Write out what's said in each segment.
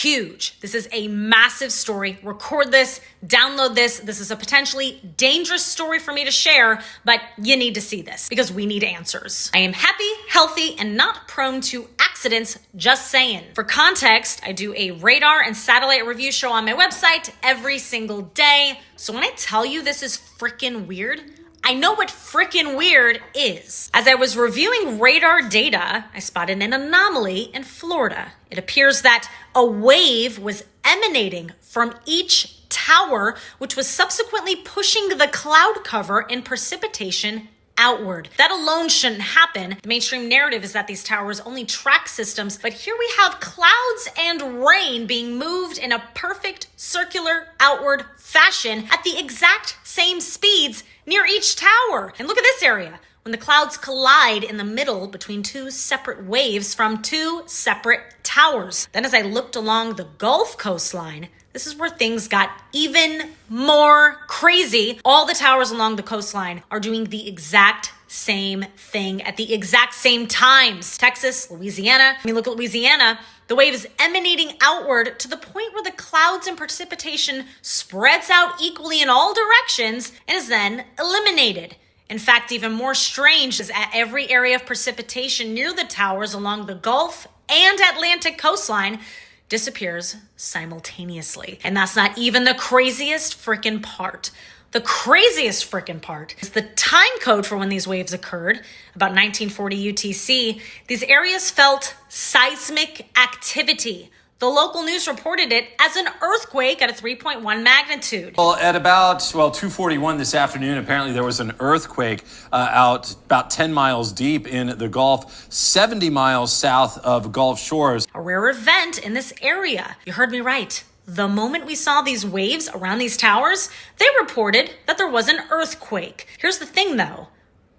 huge. This is a massive story. Record this, download this. This is a potentially dangerous story for me to share, but you need to see this because we need answers. I am happy, healthy, and not prone to accidents, just saying. For context, I do a radar and satellite review show on my website every single day. So when I tell you this is freaking weird, I know what frickin' weird is. As I was reviewing radar data, I spotted an anomaly in Florida. It appears that a wave was emanating from each tower, which was subsequently pushing the cloud cover in precipitation outward. That alone shouldn't happen. The mainstream narrative is that these towers only track systems, but here we have clouds and rain being moved in a perfect circular outward fashion at the exact same speeds near each tower. And look at this area. When the clouds collide in the middle between two separate waves from two separate towers. Then as I looked along the Gulf coastline, this is where things got even more crazy. All the towers along the coastline are doing the exact same thing at the exact same times. Texas, Louisiana. Look at Louisiana. The wave is emanating outward to the point where the clouds and precipitation spreads out equally in all directions and is then eliminated. In fact, even more strange is at every area of precipitation near the towers along the Gulf and Atlantic coastline disappears simultaneously. And that's not even the craziest freaking part. The craziest freaking part is the time code for when these waves occurred, about 1940 UTC. These areas felt seismic activity. The local news reported it as an earthquake at a 3.1 magnitude. Well, at about 2:41 this afternoon, apparently there was an earthquake out about 10 miles deep in the Gulf, 70 miles south of Gulf Shores. A rare event in this area. You heard me right. The moment we saw these waves around these towers, they reported that there was an earthquake. Here's the thing though.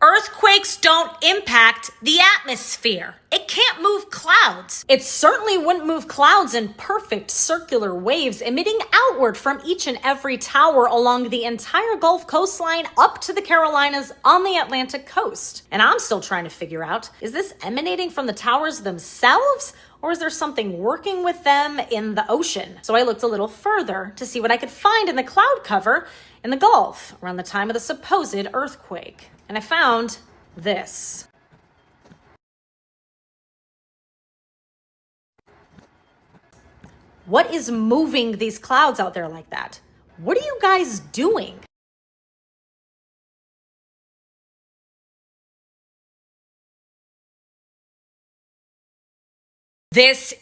Earthquakes don't impact the atmosphere. It can't move clouds. It certainly wouldn't move clouds in perfect circular waves emitting outward from each and every tower along the entire Gulf coastline up to the Carolinas on the Atlantic coast. And I'm still trying to figure out, is this emanating from the towers themselves? Or is there something working with them in the ocean? So I looked a little further to see what I could find in the cloud cover in the Gulf around the time of the supposed earthquake. And I found this. What is moving these clouds out there like that? What are you guys doing? This